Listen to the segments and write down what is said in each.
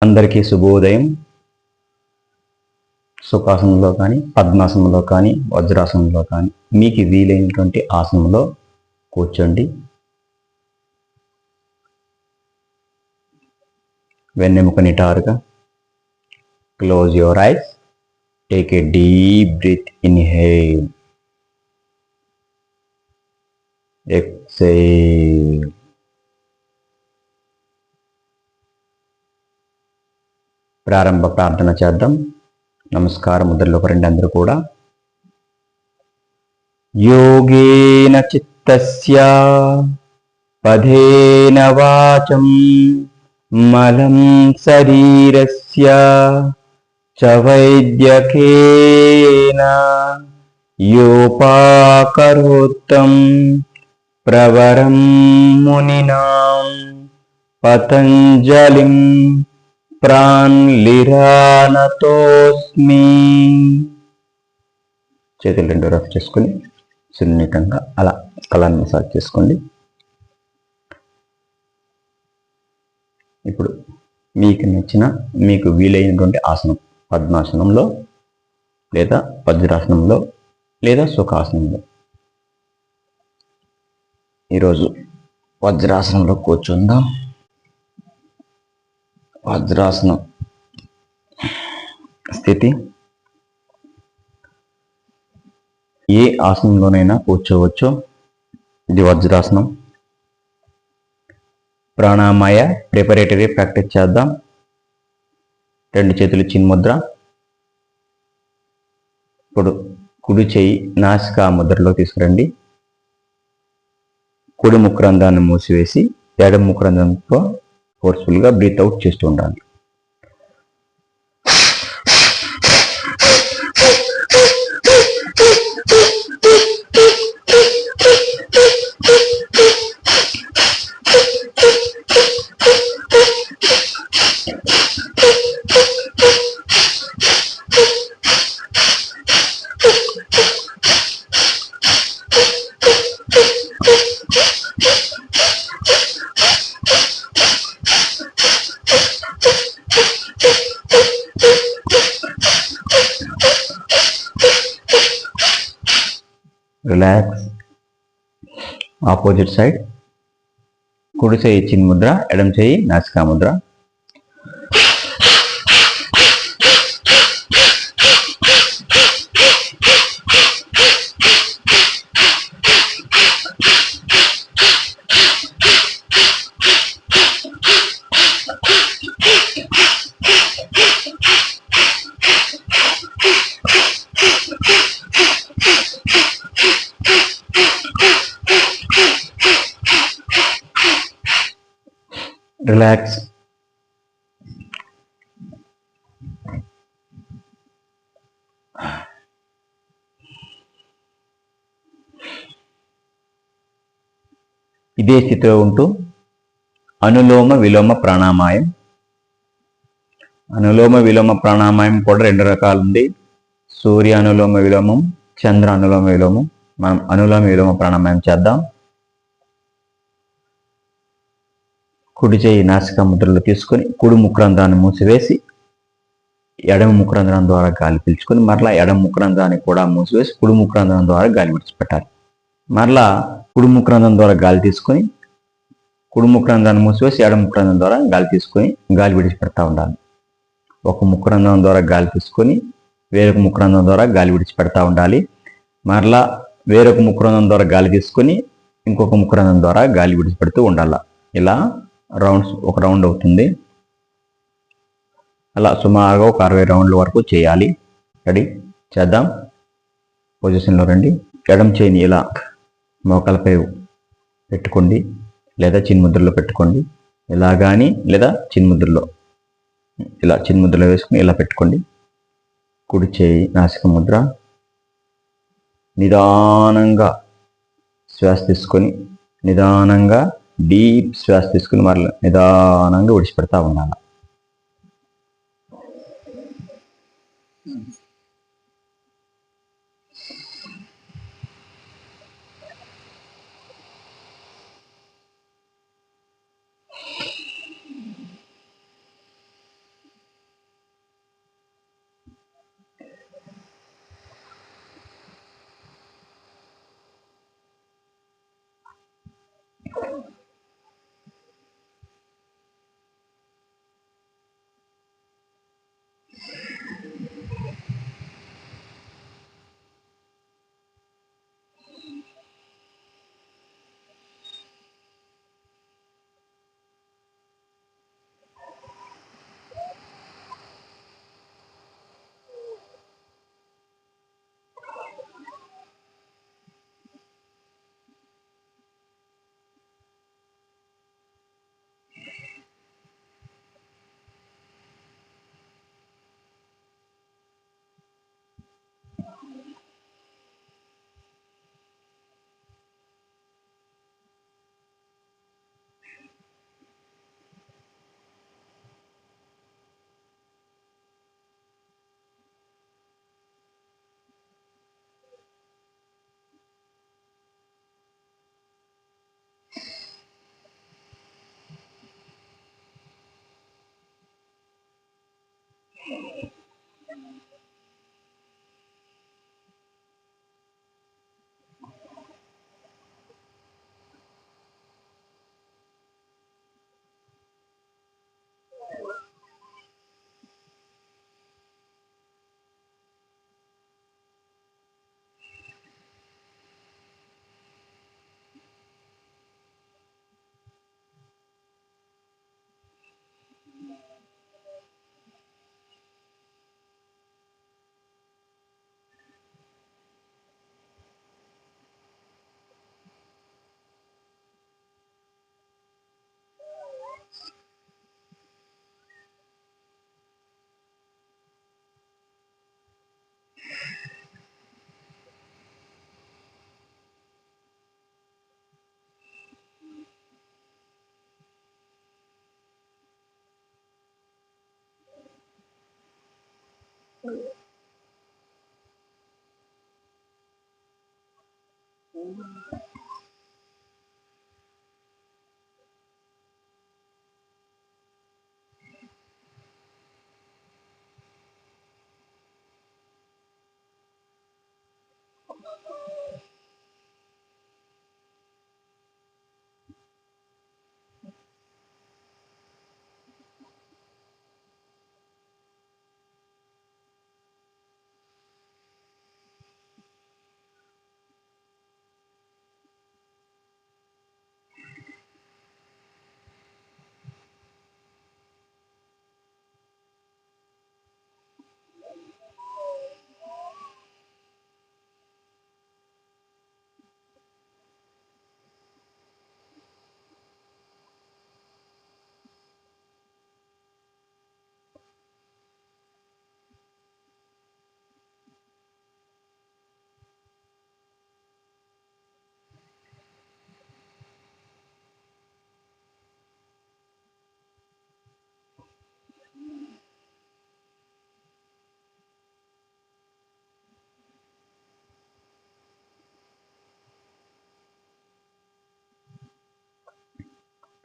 అందరికీ శుభోదయం. సుఖాసనంలో కానీ, పద్మాసనంలో కానీ, వజ్రాసనంలో కానీ మీకు వీలైనటువంటి ఆసనంలో కూర్చోండి. వెన్నెముక నిటారుగా. Close your eyes. Take a deep breath. Inhale, exhale. ప్రారంభ ప్రార్థన చేద్దాం. నమస్కారం ముద్రలోకి రండి అందరూ కూడా. యోగేన చిత్తస్య పదేన వాచం మలం శరీరస్య చ వైద్యకేన యోపాకరోత్తం ప్రవరం మునినాం పతంజలిం ప్రాణ్లిరానతోస్మి. చేతులు రెండు రఫ్ చేసుకొని సున్నితంగా అలా కళ్ళని మసాజ్ చేసుకోండి. ఇప్పుడు మీకు నచ్చిన, మీకు వీలైనటువంటి ఆసనం, పద్మాసనంలో లేదా వజ్రాసనంలో లేదా సుఖాసనంలో. ఈరోజు వజ్రాసనంలో కూర్చుందాం. వజ్రాసనం స్థితి ఏ ఆసనంలోనైనా కూర్చోవచ్చు. ఇది వజ్రాసనం. ప్రాణాయామ ప్రిపరేటరీ ప్రాక్టీస్ చేద్దాం. రెండు చేతులు చిన్ముద్ర. ఇప్పుడు కుడి చేయి నాసికా ముద్రలో తీసుకురండి. కుడి ముక్రంధ్రాన్ని మూసివేసి ఎడమ ముక్రంధ్రంతో ఫోర్స్ఫుల్గా బ్రీత్ అవుట్ చేస్తూ ఉండాలి. రిలాక్స్. Opposite side. కుడి చేయి చిన్ముద్ర, ఎడమ చేయి నాసికా ముద్ర. రిలాక్స్. ఇదే స్థితిలో ఉంటూ అనులోమ విలోమ ప్రాణాయామం. అనులోమ విలోమ ప్రాణాయామం కూడా రెండు రకాలు ఉంది. సూర్య అనులోమ విలోమం, చంద్ర అనులోమ విలోమం. మనం అనులోమ విలోమ ప్రాణాయామం చేద్దాం. కుడి చేయి నాసికా ముద్రలో తీసుకొని కుడి ముక్రంధ్రాన్ని మూసివేసి ఎడమ ముక్రంధ్రం ద్వారా గాలి పీల్చుకొని మరలా ఎడమ ముక్రంధ్రాన్ని కూడా మూసివేసి కుడి ముక్రంధ్రం ద్వారా గాలి విడిచిపెట్టాలి. మరలా కుడి ముక్రంధ్రం ద్వారా గాలి తీసుకొని కుడి ముక్రంధ్రాన్ని మూసివేసి ఎడమ ముక్రంధ్రం ద్వారా గాలి తీసుకొని గాలి విడిచిపెడతా ఉండాలి. ఒక ముక్రంధ్రం ద్వారా గాలి తీసుకొని వేరొక ముక్రంధ్రం ద్వారా గాలి విడిచిపెడతా ఉండాలి. మరలా వేరొక ముక్రంధ్రం ద్వారా గాలి తీసుకొని ఇంకొక ముక్రంధ్రం ద్వారా గాలి విడిచిపెడుతూ ఉండాలి. ఇలా రౌండ్స్ ఒక రౌండ్ అవుతుంది. అలా సుమారుగా ఒక 60 రౌండ్ల వరకు చేయాలి. రెడీ? చేద్దాం. పొజిషన్లో రండి. ఎడమ చేయిని ఇలా మోకాలపై పెట్టుకోండి లేదా చిన్ముద్రలో పెట్టుకోండి. ఇలా కానీ లేదా చిన్ముద్రలో, ఇలా చిన్ముద్రలో వేసుకుని ఇలా పెట్టుకోండి. కుడి చేయి నాసిక ముద్ర. నిదానంగా శ్వాస తీసుకొని నిదానంగా డీప్ శ్వాస తీసుకుని మరలా నిదానంగా విడిచిపెడతా ఉండాలి.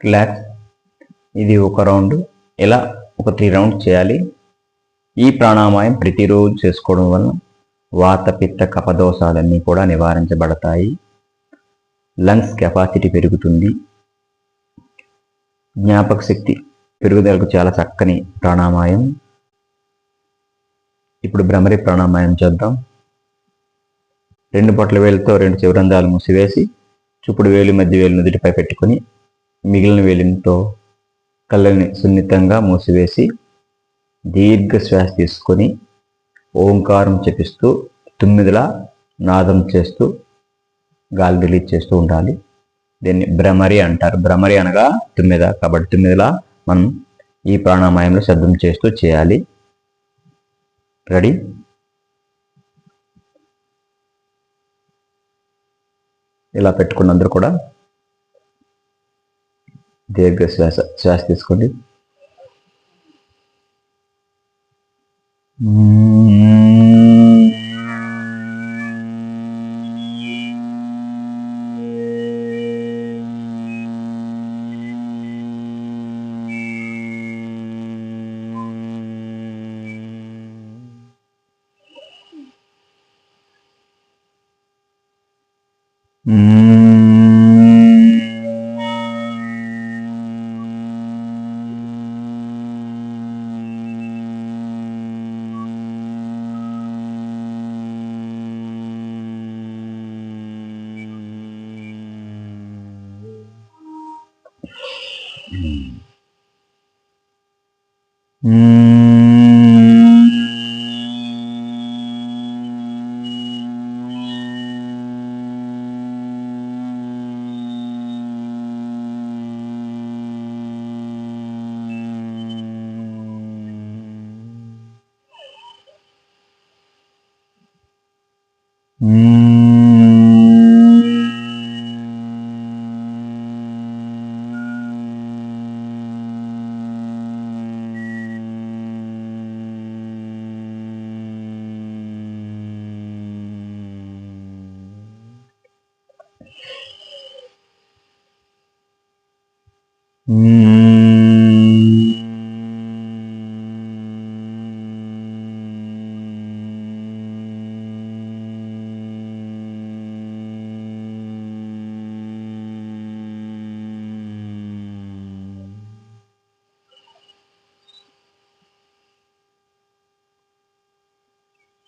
రిలాక్స్. ఇది ఒక రౌండ్. ఇలా ఒక 3 రౌండ్స్ చేయాలి. ఈ ప్రాణాయామం ప్రతిరోజు చేసుకోవడం వలన వాత పిత్త కఫదోషాలన్నీ కూడా నివారించబడతాయి. లంగ్స్ కెపాసిటీ పెరుగుతుంది. జ్ఞాపక శక్తి పెరుగుదలకు చాలా చక్కని ప్రాణాయామం. ఇప్పుడు భ్రమరి ప్రాణాయామం చేద్దాం. 2 బొటల వేలుతో 2 చివరంధ్రాలు మూసివేసి చూపుడు వేలు మధ్య వేలు నుదుటిపై పెట్టుకొని మిగిలిన వేలితో కళ్ళని సున్నితంగా మూసివేసి దీర్ఘ శ్వాస తీసుకొని ఓంకారం జపిస్తూ 9లా నాదం చేస్తూ గాలి రిలీజ్ చేస్తూ ఉండాలి. దీన్ని భ్రమరి అంటారు. భ్రమరి అనగా 9 కాబట్టి 9లా మనం ఈ ప్రాణాయామంలో శబ్దం చేస్తూ చేయాలి. రెడీ? ఇలా పెట్టుకున్నందరూ కూడా దీర్ఘ శ్వాస తీసుకోండి.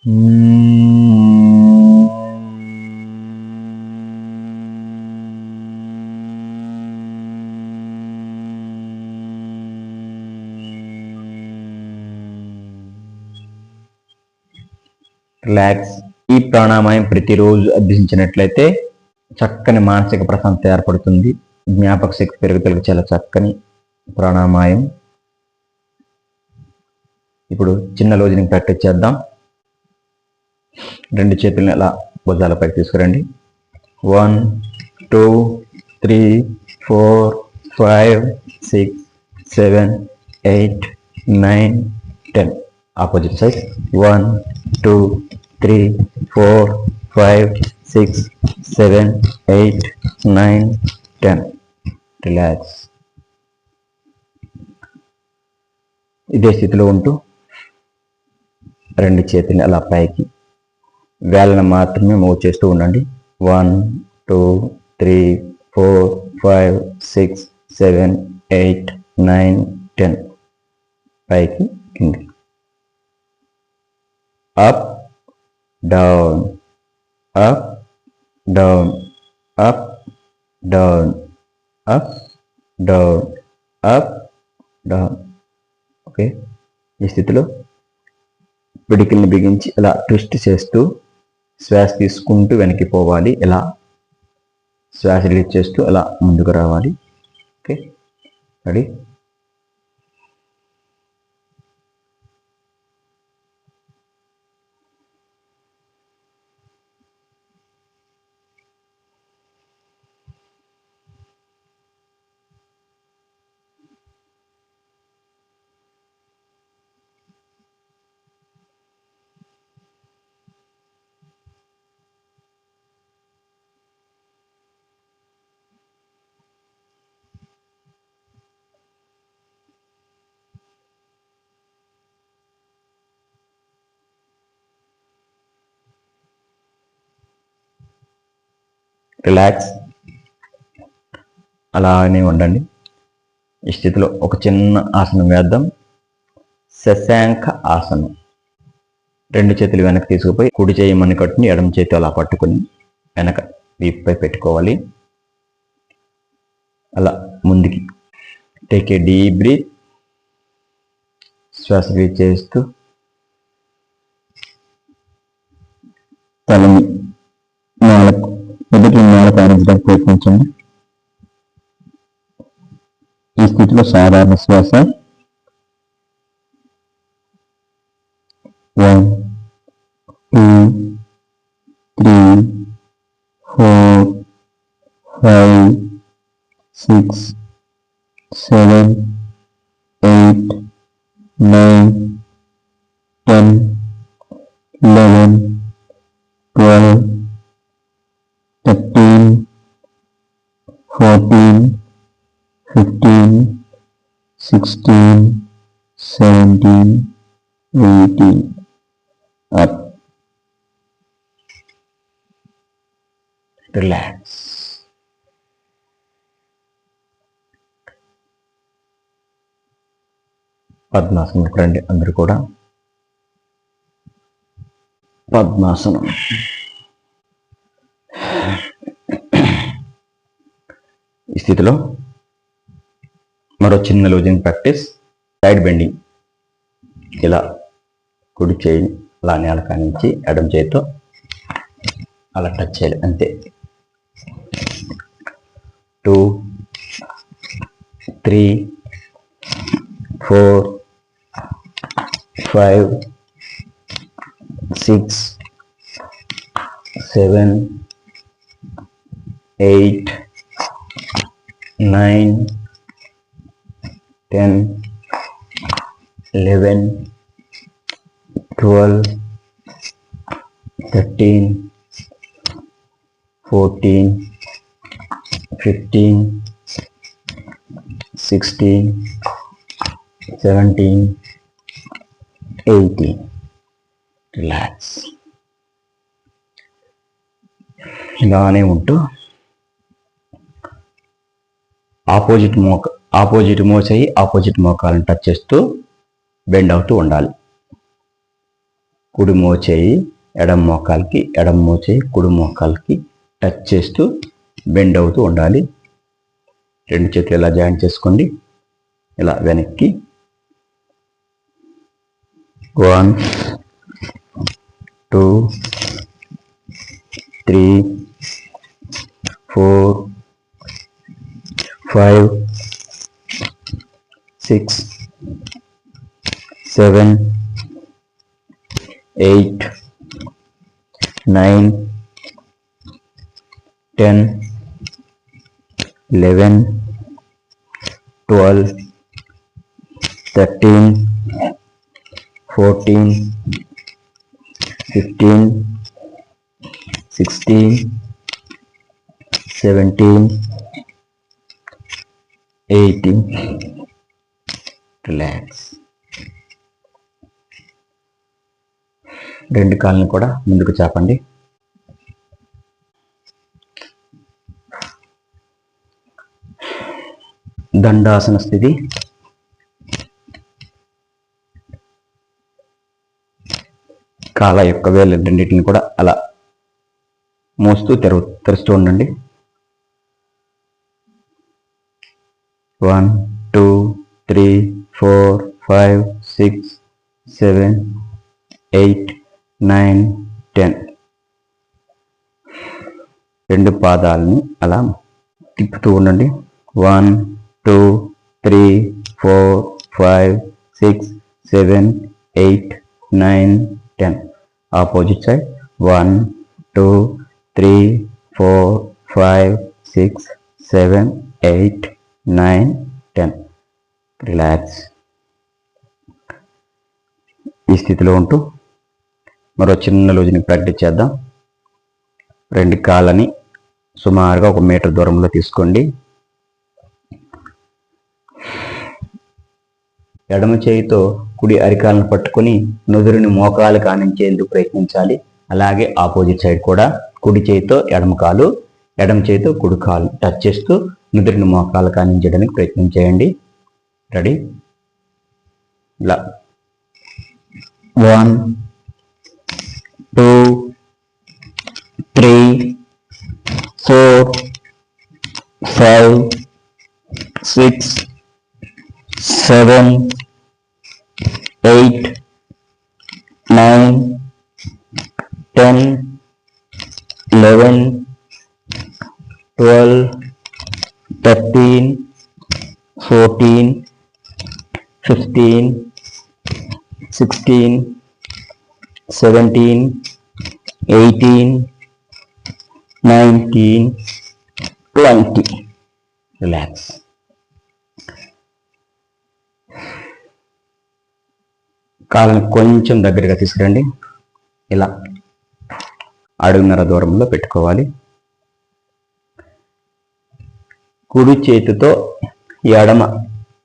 రిలాక్స్. ఈ ప్రాణాయామం ప్రతిరోజు అభ్యసించినట్లయితే చక్కని మానసిక ప్రశాంతత ఏర్పడుతుంది. జ్ఞాపక శక్తి పెరుగుదలకు చాలా చక్కని ప్రాణాయామం. ఇప్పుడు చిన్న లోజింగ్ ప్రాక్టీస్ చేద్దాం. 2 చేతులను అలా భుజాలపైకి తీసుకురండి. 1 2 3 4 5 6 7 8 9 10. Opposite side. 1 2 3 4 5 6 7 8 9 10. రిలాక్స్. ఇదే స్థితిలో ఉంటూ 2 చేతుల్ని అలా పైకి, వేళ్ళను మాత్రమే మూవ్ చేస్తూ ఉండండి. 1 2 3 4 5 6 7 8 9 10. పైకి కింది. Up down, up down, up down, up down, up down. Okay. ఈ స్థితిలో పిడికిల్ని బిగించి ఇలా ట్విస్ట్ చేస్తూ శ్వాస తీసుకుంటూ వెనక్కి పోవాలి. ఇలా శ్వాస రిలీజ్ చేస్తూ అలా ముందుకు రావాలి. Okay, ready? రిలాక్స్. అలానే ఉండండి. ఈ స్థితిలో ఒక చిన్న ఆసనం వేద్దాం. శశాంక ఆసనం. 2 చేతులు వెనక్కి తీసుకుపోయి కుడి చేయి మణికట్టుని ఎడమ చేతి అలా పట్టుకుని వెనక వీపుపై పెట్టుకోవాలి. అలా ముందుకి. Take a deep breath. శ్వాస రిలీజ్ చేస్తూ తలని మొదటి నేలకు ఆడించడానికి ప్రయత్నించండి. ఈ స్థితిలో సాధారణ శ్వాస 1 2 3 4 5 6 7 8 9 10 11 12 13 14 15 16 17 18. Up. Relax. పద్మాసనం రండి అందరూ కూడా. పద్మాసనం. ఈ స్థితిలో మరో చిన్న లూజింగ్ ప్రాక్టీస్. Side bending. ఇలా కుడి చేయి అలా నేల కానించి ఎడమ చేతితో అలా టచ్ చేయాలి, అంతే. 2 3 4 5 6 7 8 9 10 11 12 13 14 15 16 17 18. రిలాక్స్. ఇలానే ఉంటూ ఆపోజిట్ మోచేయి ఆపోజిట్ మోకాలను టచ్ చేస్తూ బెండ్ అవుతూ ఉండాలి. కుడి మోచేయి ఎడమ మోకాలికి, ఎడమ మోచేయి కుడి మోకాలికి టచ్ చేస్తూ బెండ్ అవుతూ ఉండాలి. 2 చేతులు ఇలా జాయింట్ చేసుకోండి. ఇలా వెనక్కి 1 2 3 4 5 6 7 8 9 10 11 12 13 14 15 16 17 18 రిలాక్స్. 2 కాళ్ళని కూడా ముందుకు చాపండి. దండాసన స్థితి. కాళ్ళ యొక్క వేలు రెండింటిని కూడా అలా మోస్తూ తెరుస్తూ ఉండండి. 1 2 3 4 5 6 7 8 9 10. 2 పాదాలని అలా తిప్పుతూ ఉండండి. 1 2 3 4 5 6 7 8 9 10. Opposite side 1 2 3 4 5 6 7 8 9 10. రిలాక్స్. ఈ స్థితిలో ఉంటూ మరో చిన్న లూజ్ని ప్రాక్టీస్ చేద్దాం. 2 కాళ్ళని సుమారుగా 1 మీటర్ దూరంలో తీసుకోండి. ఎడమ చేయితో కుడి అరికాలను పట్టుకొని నుదురుని మోకాలు ఆనించేందుకు ప్రయత్నించాలి. అలాగే ఆపోజిట్ సైడ్ కూడా కుడి చేయితో ఎడమ కాలు, ఎడమ చేయితో కుడి కాలు టచ్ చేస్తూ నుదురుని మోకాలు ఆనించడానికి ప్రయత్నం చేయండి. రెడీ? ఇలా 1 2 3 4 5 6 7 8 9 10 11 12 13 14 15 16 17 18 19 20. రిలాక్స్. కాళ్ళని కొంచెం దగ్గరగా తీసుకురండి. ఇలా అడుగున్నర దూరంలో పెట్టుకోవాలి. కుడి చేతితో ఎడమ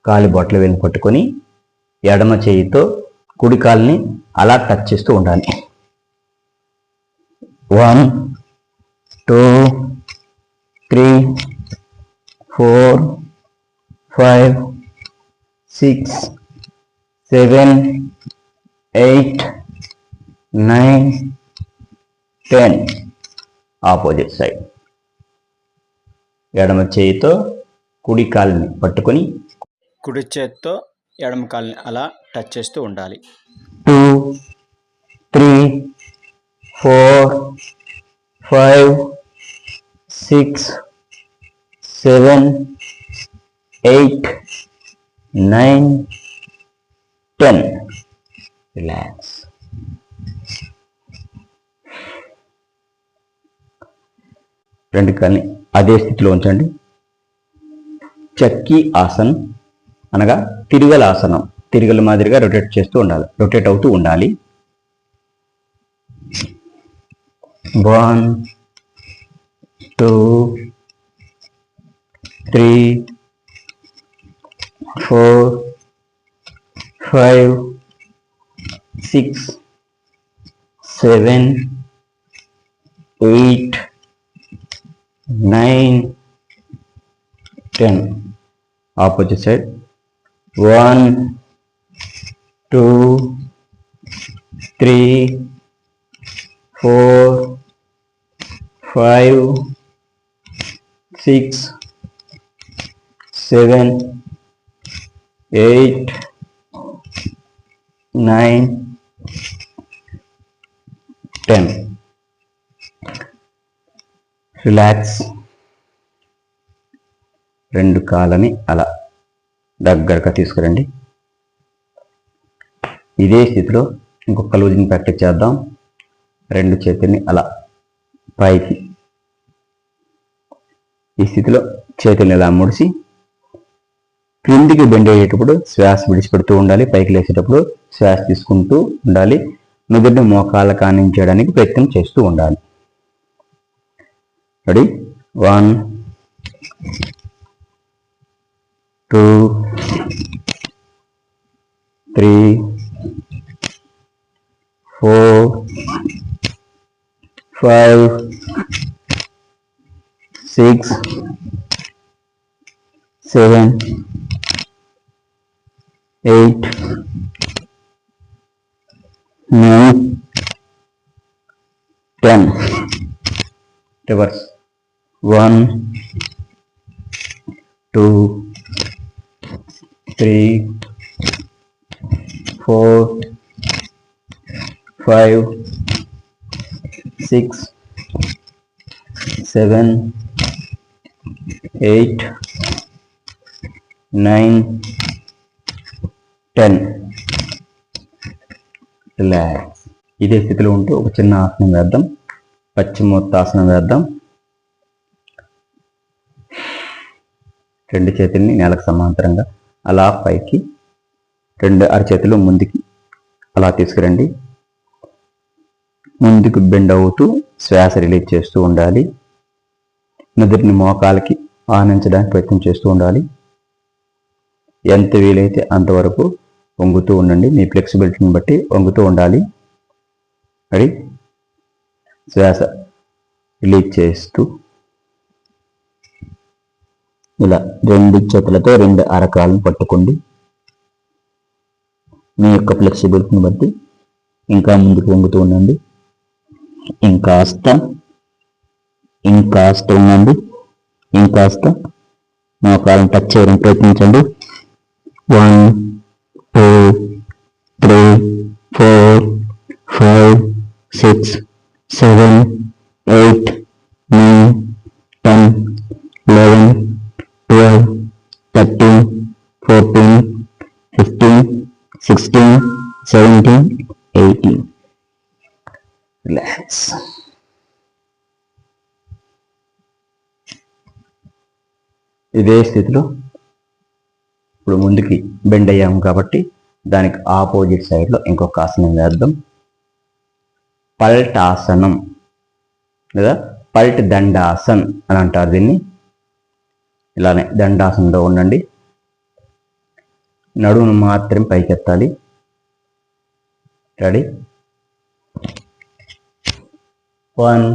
కాలి బొట్టలు వేలు పట్టుకొని ఎడమ చేయితో కుడి కాలుని అలా టచ్ చేస్తూ ఉండాలి. 1 2 3 4 5 6 7 8 9 10. ఆపోజిట్ సైడ్ ఎడమ చేయితో కుడి కాలుని పట్టుకొని కుడి చేతితో ఎడమ కాలుని అలా టచ్ చేస్తూ ఉండాలి. 2 3 4 5 6 7 8 9 10. రిలాక్స్. రెండు కాళ్ళని అదే స్థితిలో ఉంచండి. చక్కీ ఆసన్ అనగా తిరిగల ఆసనం. తిరిగల మాదిరిగా రొటేట్ అవుతూ ఉండాలి. 1 2 3 4 5 6 7 8 9 10. Opposite side 1 2 3 4 5 6 7 8 9 10. రిలాక్స్. రెండు కాళ్ళని అలా దగ్గరగా తీసుకురండి. ఇదే స్థితిలో ఇంకొక లూజింగ్ ప్రాక్టీస్ చేద్దాం. రెండు చేతుల్ని అలా పైకి, ఈ స్థితిలో చేతుల్ని ఇలా ముడిసి క్రిందికి బెండ్ అయ్యేటప్పుడు శ్వాస విడిచిపెడుతూ ఉండాలి. పైకి లేచేటప్పుడు శ్వాస తీసుకుంటూ ఉండాలి. నుదుటిని మోకాళ్ళ కానించడానికి ప్రయత్నం చేస్తూ ఉండాలి. రెడీ? 1 2 3 4 5 6 7 8 9 10. రివర్స్. 1 2 3 4 5 6 7 8 9 10. రిలాక్స్. ఇదే స్థితిలో ఉంటూ ఒక చిన్న ఆసనం వేద్దాం. పశ్చిమోత్తాసనం వేద్దాం. రెండు చేతుల్ని నేలకు సమాంతరంగా అలా పైకి, రెండు అరచేతులు ముందుకి అలా తీసుకురండి. ముందుకు బెండ్ అవుతూ శ్వాస రిలీజ్ చేస్తూ ఉండాలి. నుదుటిని మోకాలకి ఆనించడానికి ప్రయత్నం చేస్తూ ఉండాలి. ఎంత వీలైతే అంతవరకు వంగుతూ ఉండండి. మీ ఫ్లెక్సిబిలిటీని బట్టి వంగుతూ ఉండాలి. రెడీ? శ్వాస రిలీజ్ చేస్తూ ఇలా రెండు చేతులతో రెండు అరకాలను పట్టుకోండి. మీ యొక్క ఫ్లెక్సిబిలిటీని బట్టి ఇంకా ముందుకు వంగుతూ ఉండండి. ఇంకాస్త ఉండండి. ఇంకాస్త మోకాలను టచ్ చేయడానికి ప్రయత్నించండి. 1 2 3 4 5 6 7 8 9 10 11 12 13 14 15 16 17 18. రిలాక్స్. ఇదే స్థితిలో ఇప్పుడు ముందుకి బెండ్ అయ్యాము కాబట్టి దానికి ఆపోజిట్ సైడ్లో ఇంకొక ఆసనం వేద్దాం. పల్టాసనం లేదా పల్ట్ దండాసన్ అని అంటారు దీన్ని. ఇలానే దండాసనంలో ఉండండి. నడుమును మాత్రం పైకెత్తాలి. రెడీ? 1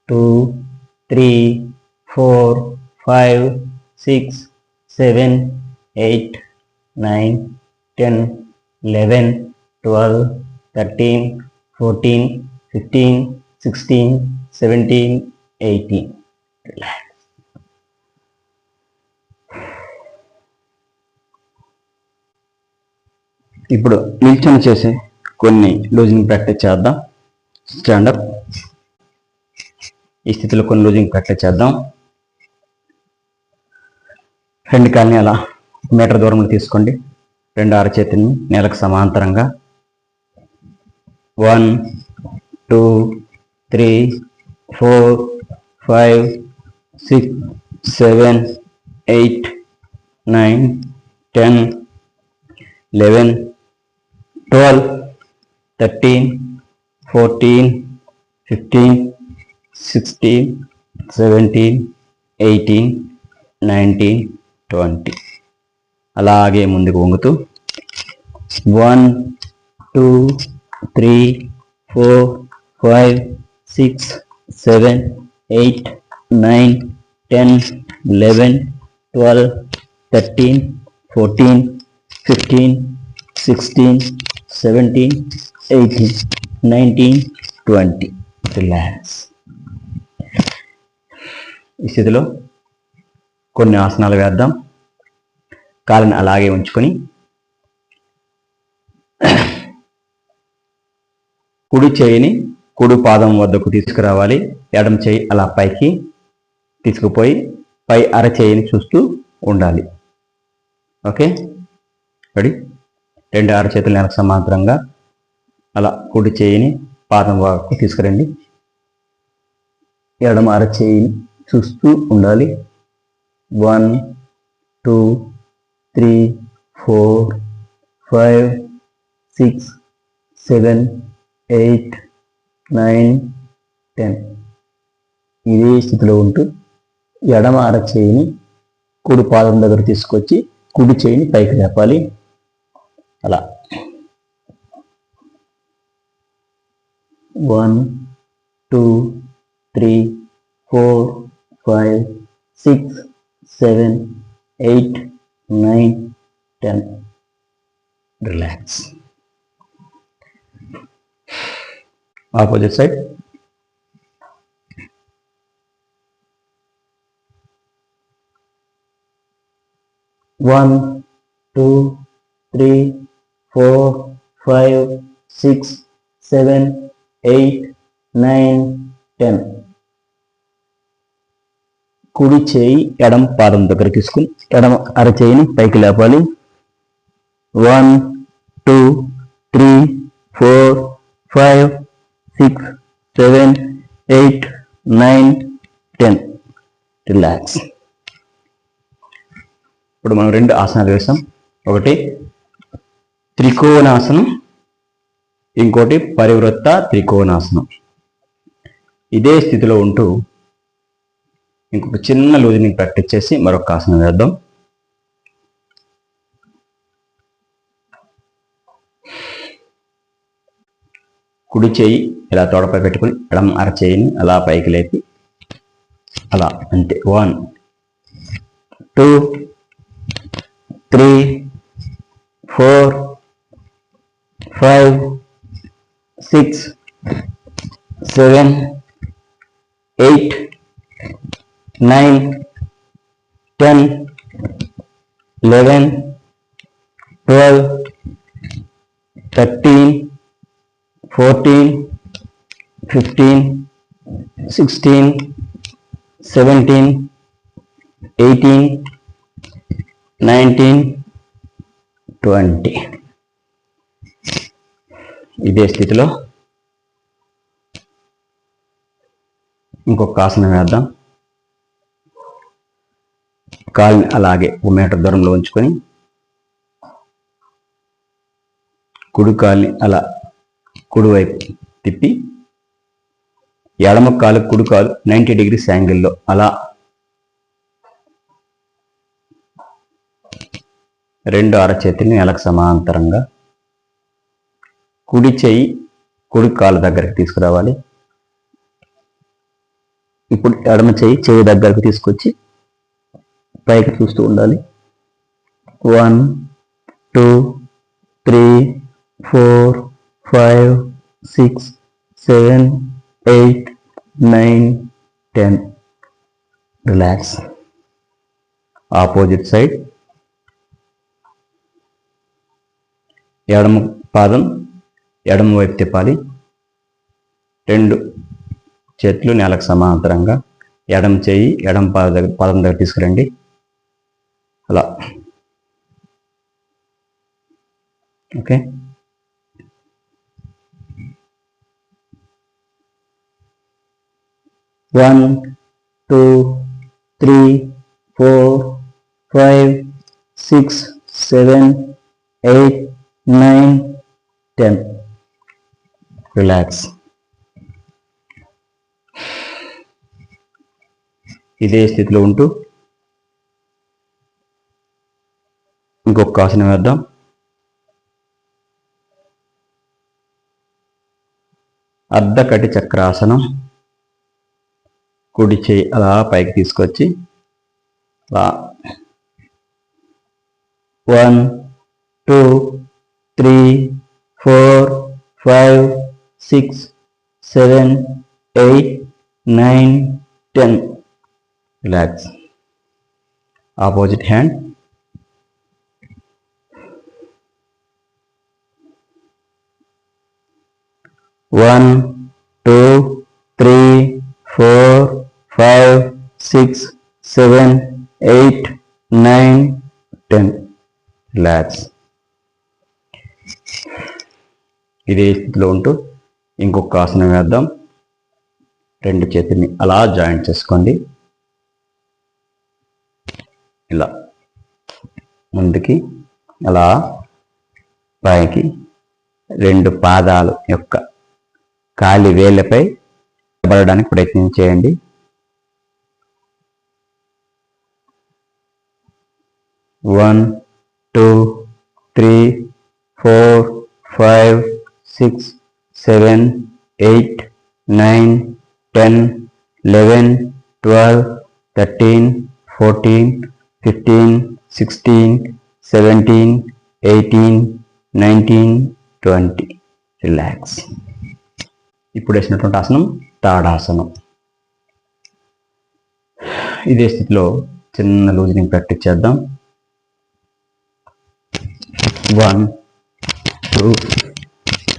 2 3 4 5 6 7 8 9 10 11 12 13 14 15 16 17 18. రిలాక్స్. ఇప్పుడు నిల్చొని చేసే కొన్ని లూజింగ్ ప్రాక్టీస్ చేద్దాం. స్టాండప్. ఈ స్థితిలో కొన్ని లూజింగ్ ప్రాక్టీస్ చేద్దాం. రెండు కాళ్ళని అలా మీటర్ దూరంలో తీసుకోండి. రెండు అరచేతుల్ని నేలకు సమాంతరంగా 1 2 3 4 5 6 7 8 9 10 11 12 13 14 15 16 17 18 19 20. అలాగే ముందుకు వంగుతూ 1 2 3 4 5 6 7 8 9 10 11 12 13 14 15 16 17 18 19 20. రిలాక్స్. ఈ స్థితిలో కొన్ని ఆసనాలు వేద్దాం. కాళ్ళని అలాగే ఉంచుకొని కుడి చేయిని కుడి పాదం వద్దకు తీసుకురావాలి. ఎడమ చేయి అలా పైకి తీసుకుపోయి పై అరచేయిని చూస్తూ ఉండాలి. Okay, ready? రెండు అరచేతులు వెనక సమాంతరంగా అలా కుడి చేయిని పాదం వరకు తీసుకురండి. ఎడమ అరచేయిని చూస్తూ ఉండాలి. 1 2 3 4 5 6 7 8 9 10. ఇదే స్థితిలో ఉంటూ ఎడమ అరచేయిని కుడి పాదం దగ్గర తీసుకొచ్చి కుడి చేయిని పైకి లేపాలి. అలా 1 2 3 4 5 6 7 8 9 10. రిలాక్స్. Opposite side. 1 2 3 4 5 6 7 8 9 10. కుడి చేయి ఎడమ పాదం దగ్గర తీసుకుని ఎడమ అరచేయిని పైకి లేపాలి. 1 2 3 4 5 6 7 8 9 10. రిలాక్స్. ఇప్పుడు మనం రెండు ఆసనాలు వేసాం. ఒకటి త్రికోణాసనం, ఇంకోటి పరివృత్త త్రికోణాసనం. ఇదే స్థితిలో ఉంటూ ఇంకొక చిన్న లూజింగ్ ప్రాక్టీస్ చేసి మరొక ఆసనం వేద్దాం. కుడి చేయి ఇలా తోడపై పెట్టుకుని ఎడమ అరచేయిని అలా పైకి లేపి అలా అంతే. 1 2 3 4 5 6 7 8 9 10 11 12 13 14 15 16 17 18 19 20. ఇదే స్థితిలో ఇంకొక ఆసనం వేద్దాం. కాళ్ళని అలాగే 1 మీటర్ దూరంలో ఉంచుకొని కుడి కాళ్ళని అలా కుడివైపు తిప్పి ఎడమ కాలు కుడి కాలు 90 degrees యాంగిల్లో అలా రెండు అరచేతుల్ని నెలకు సమాంతరంగా కుడి చేయి కుడి కాలు దగ్గరికి తీసుకురావాలి. ఇప్పుడు ఎడమ చేయి దగ్గరకు తీసుకొచ్చి పైకి చూస్తూ ఉండాలి. 1 2 3 4 5 6 7 8 9 10. రిలాక్స్. Opposite side. ఎడమ పాదం ఎడమ వైపు తిప్పాలి. రెండు చేతులు నేలకు సమాంతరంగా ఎడమ చేయి ఎడమ పాదం దగ్గర తీసుకురండి. అలా ఓకే. One, 2 3 4 5 6 7 8 9 10. రిలాక్స్. ఇదే స్థితిలో ఉంటూ ఇంకొక ఆసనం వేద్దాం. అర్ధకటి చక్రాసనం. కుడి చేయి అలా పైకి తీసుకొచ్చి అలా 1 2 3 4 5 6 7 8, 9, 10. Relax. Opposite hand. 1, 2, 3, 4, 5, 6, 7, 8, 9, 10. Relax. ఇదే స్థితిలో ఉంటూ ఇంకొక ఆసనం వేద్దాం. రెండు చేతుల్ని అలా జాయింట్ చేసుకోండి. ఇలా ముందుకి అలా పైకి రెండు పాదాల యొక్క కాలి వేళ్ళపై పడడానికి ప్రయత్నం చేయండి. 1, 2, 3, 4, 5, 6, 7, 8, 9, 10, 11, 12, 13, 14, 15, 16, 17, 18, 19, 20. రిలాక్స్. ఇప్పుడు వేసినటువంటి ఆసనం తాడాసనం. ఇదే స్థితిలో చిన్న లూజనింగ్ ప్రాక్టీస్ చేద్దాం. 1, 2,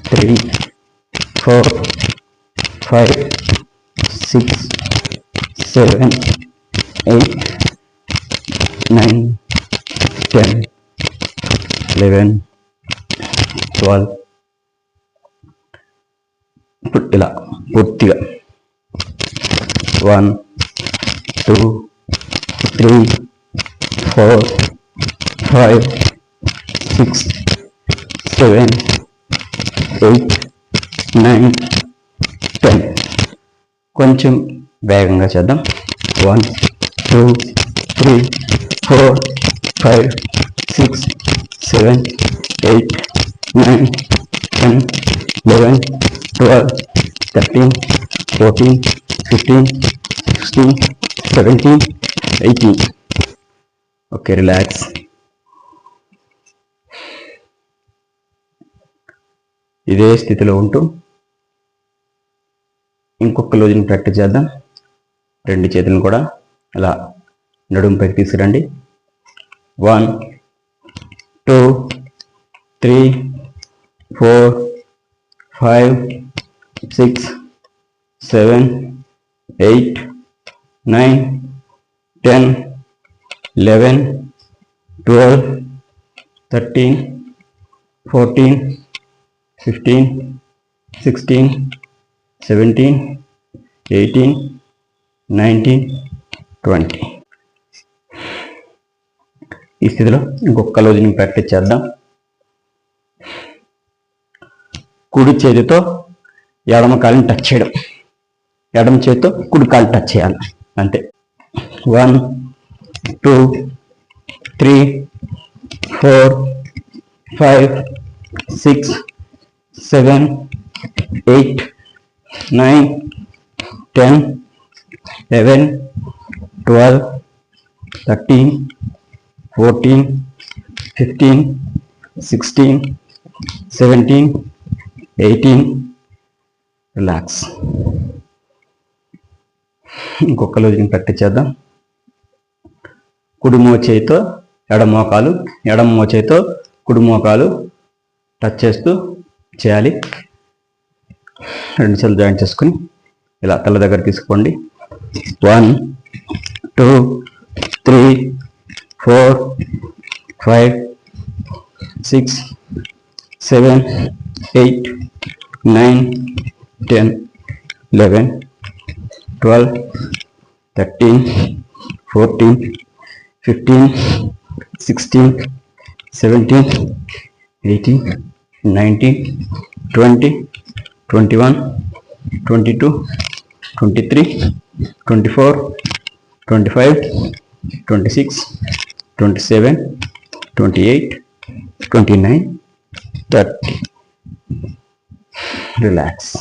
3, 4, 5, 6, 7, 8, 9, 10, 11, 12. ఇప్పుడు ఇలా పూర్తిగా 1, 2, 3, 4, 5, 6, 7, 8, 9, 10. కొంచెం వేగంగా చేద్దాం. 1, 2, 3, 4, 5, 6, 7, 8, 9, 10, 11, 12, 13, 14, 15, 16, 17, 18. Okay, relax. ఇదే స్థితిలో ఉంటూ ఇంకొక లూజింగ్ ప్రాక్టీస్ చేద్దాం. రెండు చేతులను కూడా ఇలా నడుముపైకి తీసుకురండి. 1, 2, 3, 4, 5, 6, 7, 8, 9, 10, 11, 12, 13, 14, 15, 16, 17, 18, 19, 20. ఈ స్థితిలో ఇంకొక లూజింగ్ ప్రాక్టీస్ చేద్దాం. కుడి చేతితో ఎడమ కాలిని టచ్ చేయడం, ఎడమ చేతితో కుడి కాలు టచ్ చేయాలి, అంతే. 1, 2, 3, 4, 5, 6, 7, 8, 9, 10, 11, 12, 13, 14, 15, 16, 17, 18. రిలాక్స్. ఇంకొక లూజింగ్ ప్రాక్టీస్ చేద్దాం. కుడి మోచేయితో ఎడమ మోకాలు, ఎడమ మోచేయితో కుడి మోకాలు టచ్ చేస్తూ చేయాలి. రెండు చేతులు జాయింట్ చేసుకుని ఇలా తల దగ్గర తీసుకోండి. 1, 2, 3, 4, 5, 6, 7, 8, 9, 10, 11, 12, 13, 14, 15, 16, 17, 18, 19, 20, 21, 22, 23, 24, 25, 26, 27, 28, 29, 30. రిలాక్స్.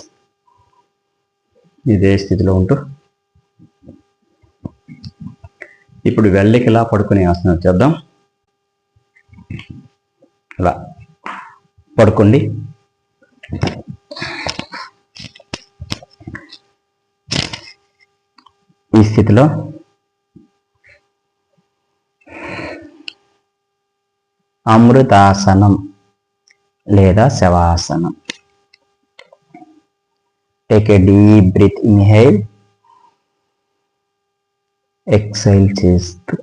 ఇదే స్థితిలో ఉంటూ ఇప్పుడు వెళ్ళకి ఇలా పడుకునే ఆసనం చేద్దాం. ఇలా పడుకోండి. ఈ స్థితిలో అమృతాసనం లేదా శవాసనం. Take a deep breath, inhale, exhale చేస్తూ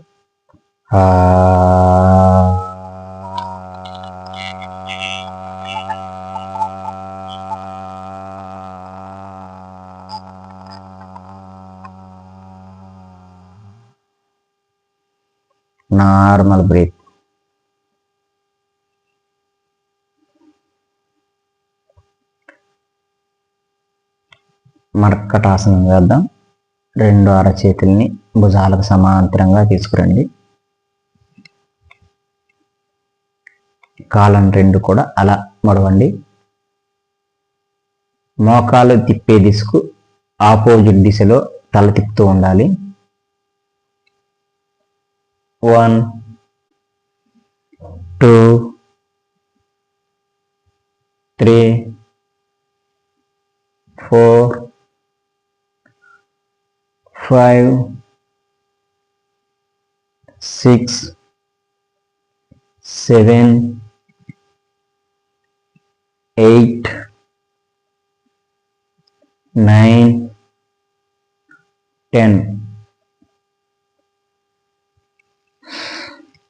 నార్మల్ బ్రీత్. మర్కటాసనం వేద్దాం. రెండు అరచేతుల్ని భుజాలకు సమాంతరంగా తీసుకురండి. కాళ్ళను రెండు కూడా అలా మడవండి. మోకాలు తిప్పే దిశకు ఆపోజిట్ దిశలో తల తిప్పుతూ ఉండాలి. 1 2 3 4 5 6 7 8 9 10.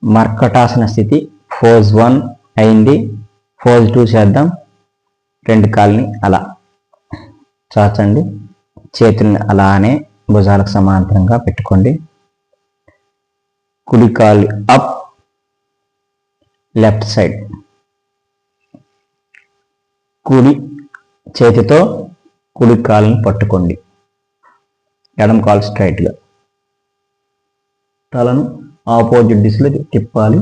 మర్కటాసన స్థితి ఫోజ్ 1 అయింది. ఫోజ్ 2 చేద్దాం. రెండు కాళ్ళని అలా చాచండి. చేతుల్ని అలానే భుజాలకు సమాంతరంగా పెట్టుకోండి. కుడి కాలు అప్, లెఫ్ట్ సైడ్. కుడి చేతితో కుడి కాలుని పట్టుకోండి. ఎడమ కాలు స్ట్రైట్గా. తలను ఆపోజిట్ దిశలో తిప్పాలి.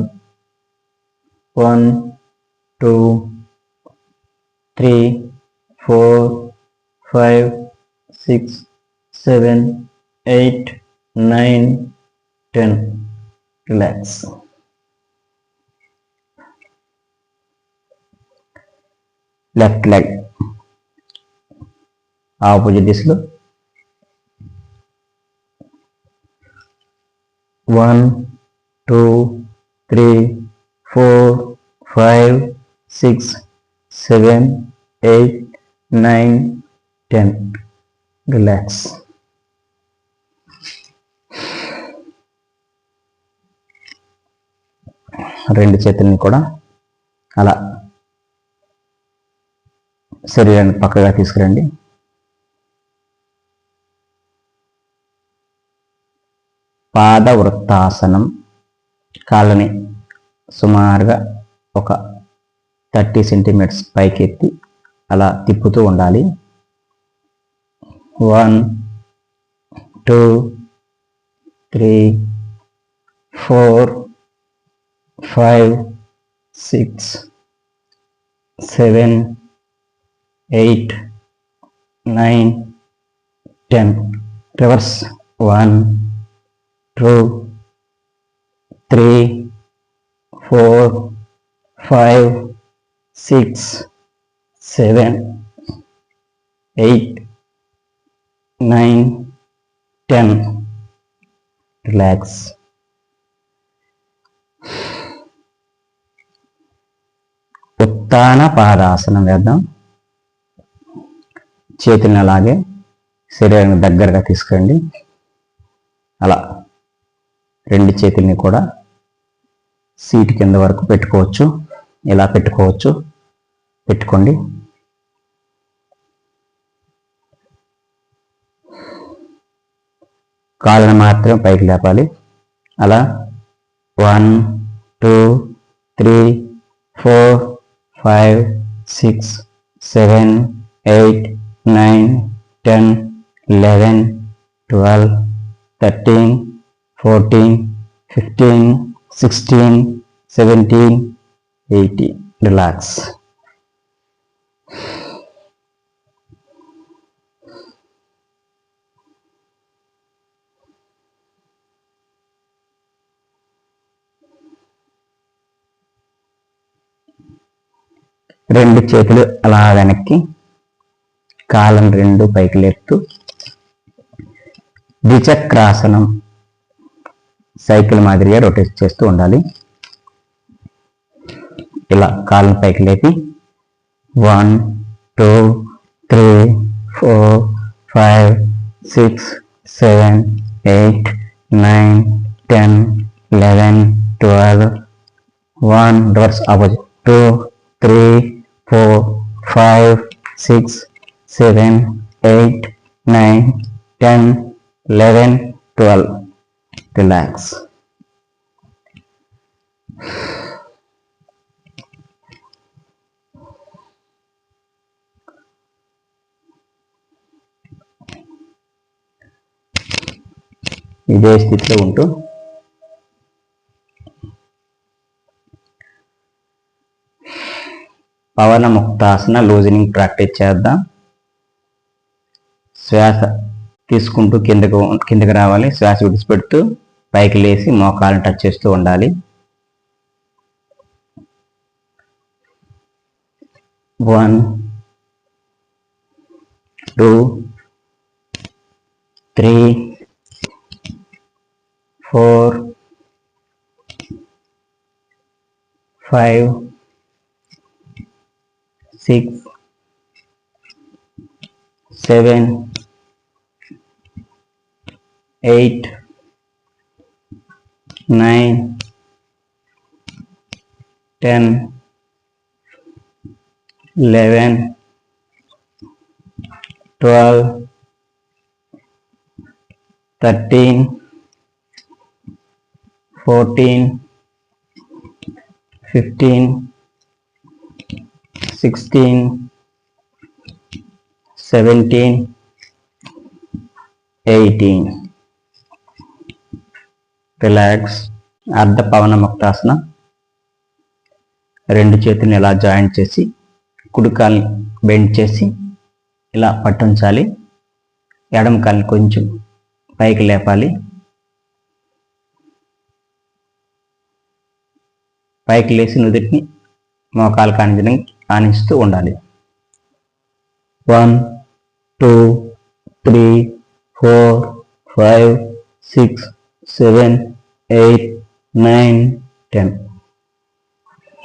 1 2 3 4 5 6 7 8 9 10. రిలాక్స్. లెఫ్ట్ లెగ్ ఆపోజిట్ దిశలో. 1 2 3 4 5 6 7 8 9 10. రిలాక్స్. రెండు చేతుల్ని కూడా అలా శరీరాన్ని పక్కగా తీసుకురండి. పాదవృత్తాసనం. కాళ్ళని సుమారుగా ఒక 30 సెంటీమీటర్స్ పైకి ఎత్తి అలా తిప్పుతూ ఉండాలి. 1 2 3 4 5 6 7 8 9 10. రివర్స్. 1 2 3 4 5 6 7 8 9 10. రిలాక్స్. ఉత్తాన పాదాసనం వేద్దాం. చేతులను అలాగే శరీరానికి దగ్గరగా తీసుకురండి. అలా రెండు చేతుల్ని కూడా సీటు కింద వరకు పెట్టుకోవచ్చు. ఇలా పెట్టుకోవచ్చు. పెట్టుకోండి. కాళ్ళను మాత్రం పైకి లేపాలి. అలా 1 2 3 4 5 6 7 8 9 10 11 12 13 14 15 16 17 18. రిలాక్స్. రెండు చేతులు అలా వెనక్కి, కాళ్ళను రెండు పైకి లేపుతూ ద్విచక్రాసనం. సైకిల్ మాదిరిగా రొటేట్ చేస్తూ ఉండాలి. ఇలా కాళ్ళని పైకి లేపి 1 2 3 4 5 6 7 8 9 10 11 12 1 రివర్స్ ఆపోజిట్ 2 3 4 5 6 7 8 9 10 11 12. రిలాక్స్. ఇదే స్థితిలో ఉంటూ పవన ముక్తాసన లూజనింగ్ ప్రాక్టీస్ చేద్దాం. శ్వాస తీసుకుంటూ కిందకు రావాలి. శ్వాస విడిచిపెడుతూ పైకి లేచి మోకాలను టచ్ చేస్తూ ఉండాలి. 1 2 3 4 5 6 7 8 9 10 11 12 13 14 15 16 17 18. రిలాక్స్. అర్ధ పవన ముక్తాసన. రెండు చేతుల్ని ఇలా జాయింట్ చేసి కుడి కాల్ని బెండ్ చేసి ఇలా పట్టుంచాలి. ఎడమ కాల్ని కొంచెం పైకి లేపాలి. పైకి లేచి నుదిటిని మోకాలు ఆనిస్తూ ఉండాలి. 1 2 3 4 5 6 7 8 9 10.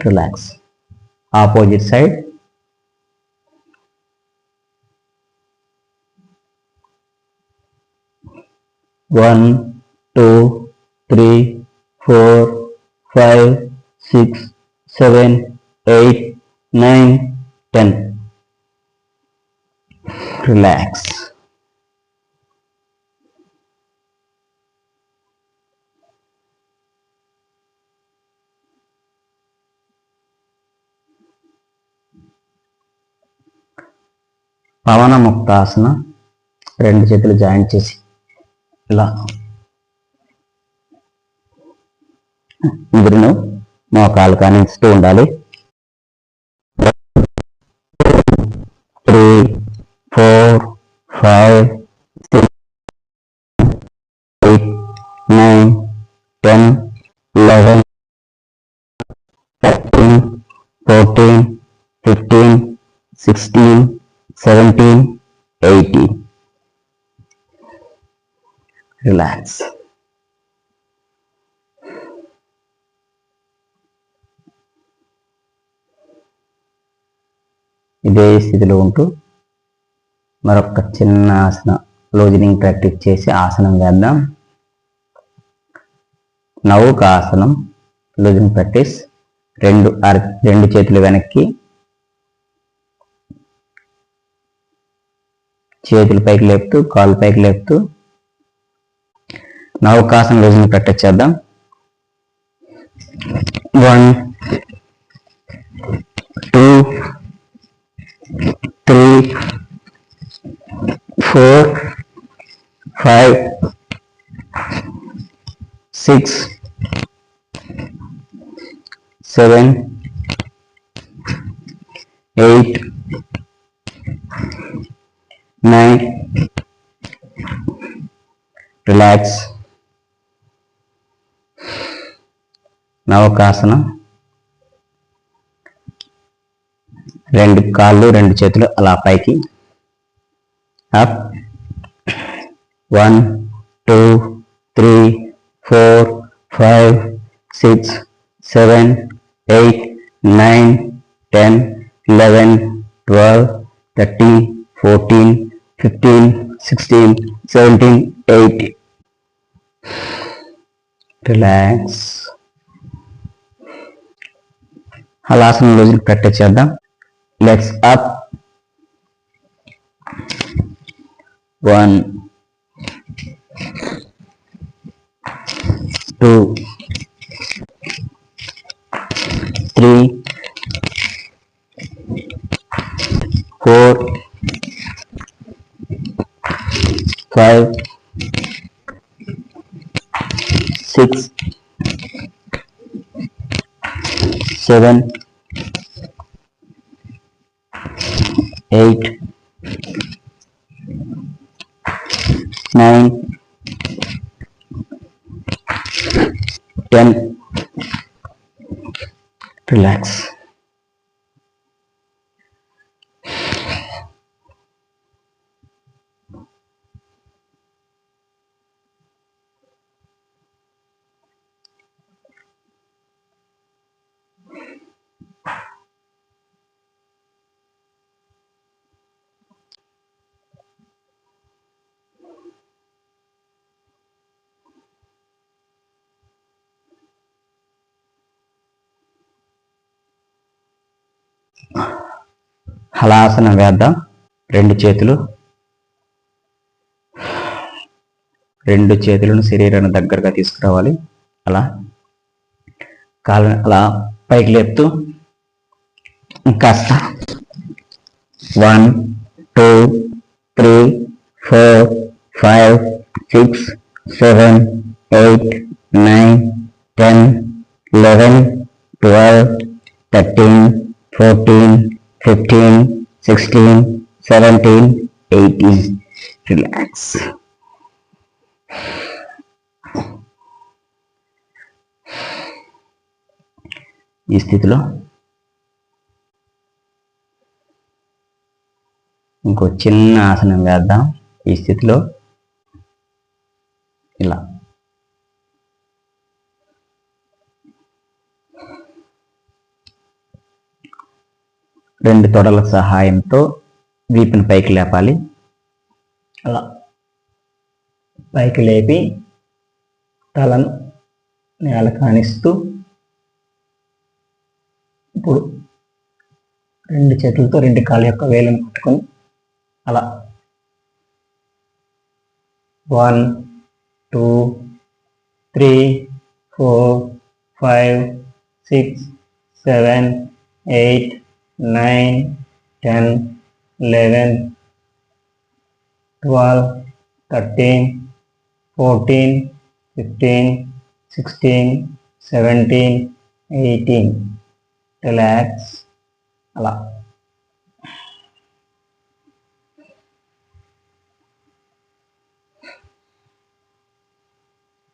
Relax. Opposite side. One, 2, 3, 4, 5, 6, 7, 8, 9, 10. Relax. పవన ముక్తాసన. రెండు చేతులు జాయింట్ చేసి ఇలా ఎదురును మోకాలు కానిస్తూ ఉండాలి. 3 4 5 6 8 9 10 11 13 14 15 16 17 18. రిలాక్స్. ఇదే స్థితిలో ఉంటూ మరొక చిన్న ఆసనం లూజనింగ్ ప్రాక్టీస్ చేసి ఆసనం వేద్దాం. నౌకాసనం లూజనింగ్ ప్రాక్టీస్. రెండు చేతులు వెనక్కి, చేతులు పైకి లేపుతూ కాళ్ళు పైకి లేపుతూ నౌకాసన లూజనింగ్ ప్రాక్టీస్ చేద్దాం. 1 2 3 4 5 6 7 8 9. రిలాక్స్. నవకాసన. రెండు కాళ్ళు రెండు చేతులు అలా పైకి. అప్. 1 2, 3, 4, 5, 6, 7, 8, 9, 10, 11, 12, 13, 14, 15, 16, 17, 18. రిలాక్స్. హలాసనం రోజులు ప్రాక్టీస్ చేద్దాం. Legs up. 1, 2, 3, 4, 5, 6, 7, 8, 9, 10. రిలాక్స్. హలాసనం వేద్దాం. రెండు చేతులను శరీరాన్ని దగ్గరగా తీసుకురావాలి. అలా కాళ్ళని అలా పైకి లేపుతూ కాస్త 1, 2, 3, 4, 5, 6, 7, 8, 9, 10, 11, 12, 13, 14, 15, 16, 17, 18. రిలాక్స్. ఈ స్థితిలో ఇంకో చిన్న ఆసనం వేద్దాం. ఈ స్థితిలో ఇలా రెండు తొడల సహాయంతో వీపుని పైకి లేపాలి. అలా పైకి లేపి తలను నేల కానిస్తూ ఇప్పుడు రెండు చేతులతో రెండు కాళ్ళ యొక్క వేళ్ళను పట్టుకొని అలా 1, 2, 3, 4, 5, 6, 7, 8, 9, 10, 11, 12, 13, 14, 15, 16, 17, 18. రిలాక్స్. అలా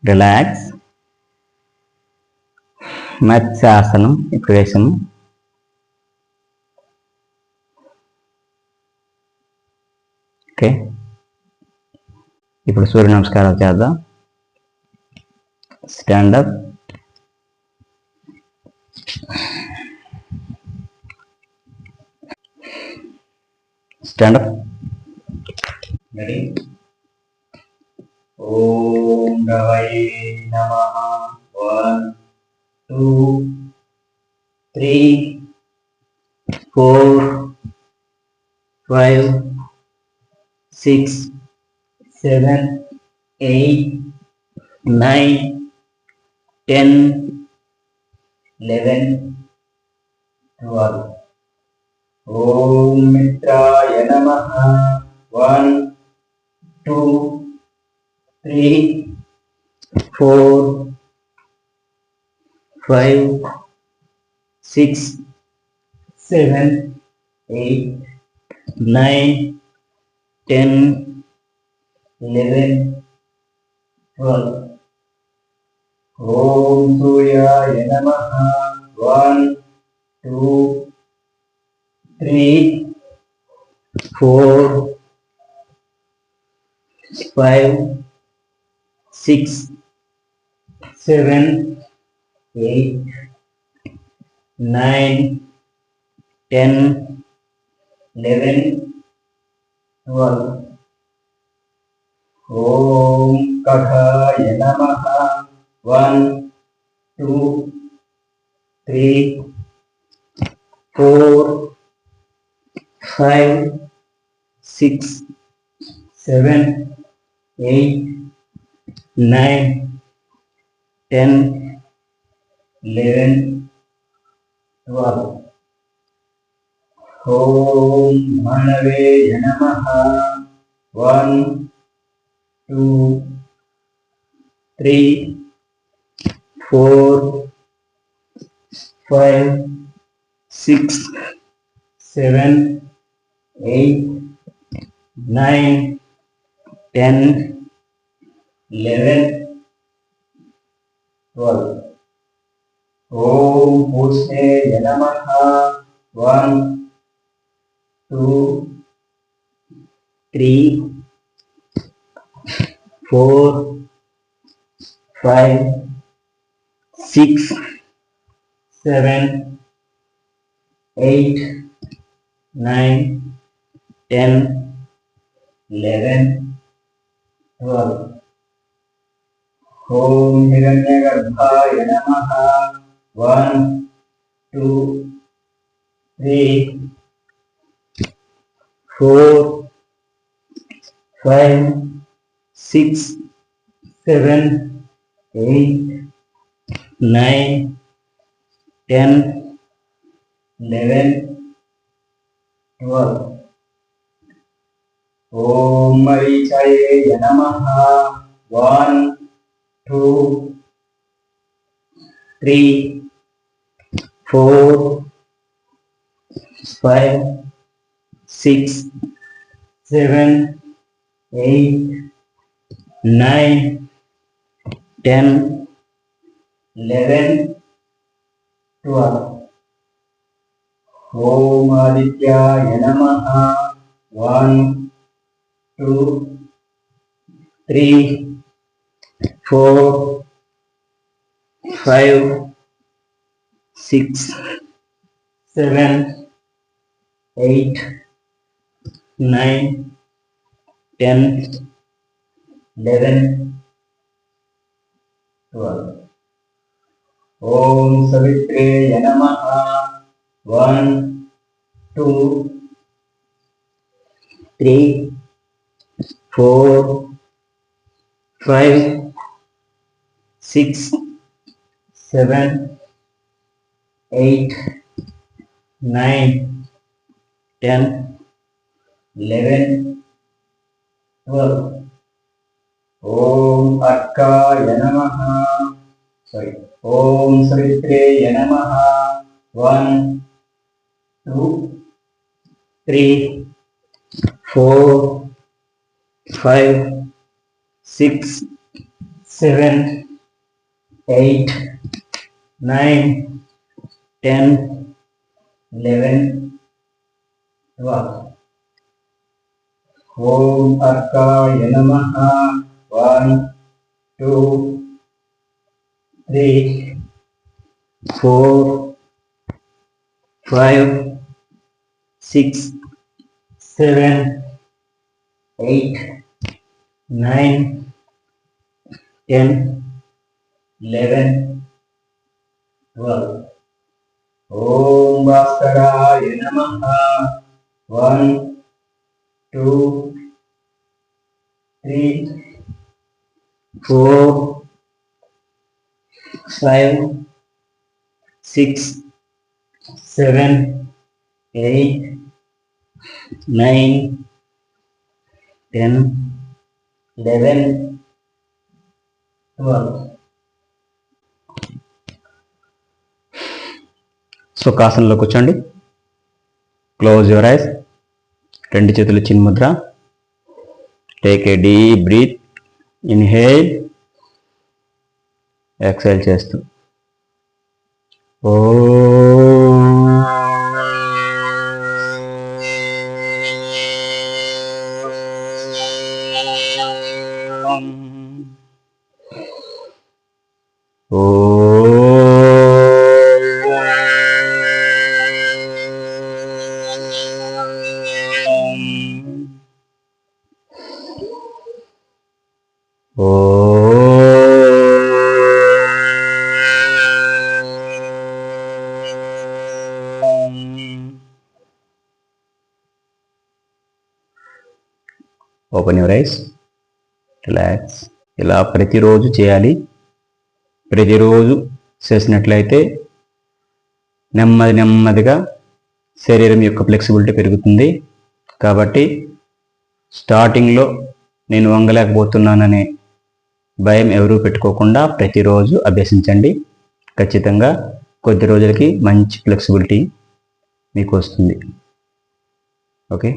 రిలాక్స్. మత్స్యాసనం ఇప్పుడు వేసాము. ఓకే, ఇప్పుడు సూర్య నమస్కారాలు చేద్దాం. స్టాండప్. స్టాండప్. రెడీ. ఓం రవయే నమః. 1, 2, 3, 4, 5, 6, 7, 8, 9, 10, 11, 12. ఓం మిత్రాయ నమః. 1, 2, 3, 4, 5, 6, 7, 8, 9, 10, 11, 12. ఓం సూర్యాయ నమః. 1, 2, 3, 4, 5, 6 7 8 9 10 11 12 ఓం కఠాయ నమః 1 2 3 4 5 6 7 8 9 10 11 12 ఓం మణవే నమః 1 2 3 4 5 6 7 8 9 10 11 12 ఓం పూష్ణే నమః 1 2 3 4 5 6 7 8 9 10 11 12 ఓం హిరణ్యగర్భాయ నమః 1 2 3 4 5 6 7 8 9 10 11 12 ఓం మరీచాయ నమః 1 2 3 4 5 6 7 8 9 10 11 12 ఓం ఆదిత్యాయ నమః 1 2 3 4 5 6 7 8 9 10 11 12 ఓం సవిత్రే నమః 1 2 3 4 5 6 7 8 9 10 11 12 ఓం అర్కాయ నమః ఓం సవిత్రే నమః 1 2 3 4 5 6 7 8 9 10 11 12 ఓం అర్కాయ నమః 1 2 3 4 5 6 7 8 9 10 11 12 ఓం భాస్కరాయ నమః 1 2 3 4 5 6 7 8 9 10 11 12 సుఖాసనంలో కూర్చోండి. Close your eyes. రెండు చేతులు చిన్ముద్ర. Take a deep breath. Inhale, exhale చేస్తూ ఓ ఓపెన్ యువర్ ఐస్, రిలాక్స్. ఇలా ప్రతిరోజు చేయాలి. ప్రతిరోజు చేసినట్లయితే నెమ్మదిగా శరీరం యొక్క ఫ్లెక్సిబిలిటీ పెరుగుతుంది. కాబట్టి స్టార్టింగ్లో నేను వంగలేకపోతున్నాననే భయం ఎవరూ పెట్టుకోకుండా ప్రతిరోజు అభ్యసించండి. ఖచ్చితంగా కొద్ది రోజులకి మంచి ఫ్లెక్సిబిలిటీ మీకు వస్తుంది. ఓకే.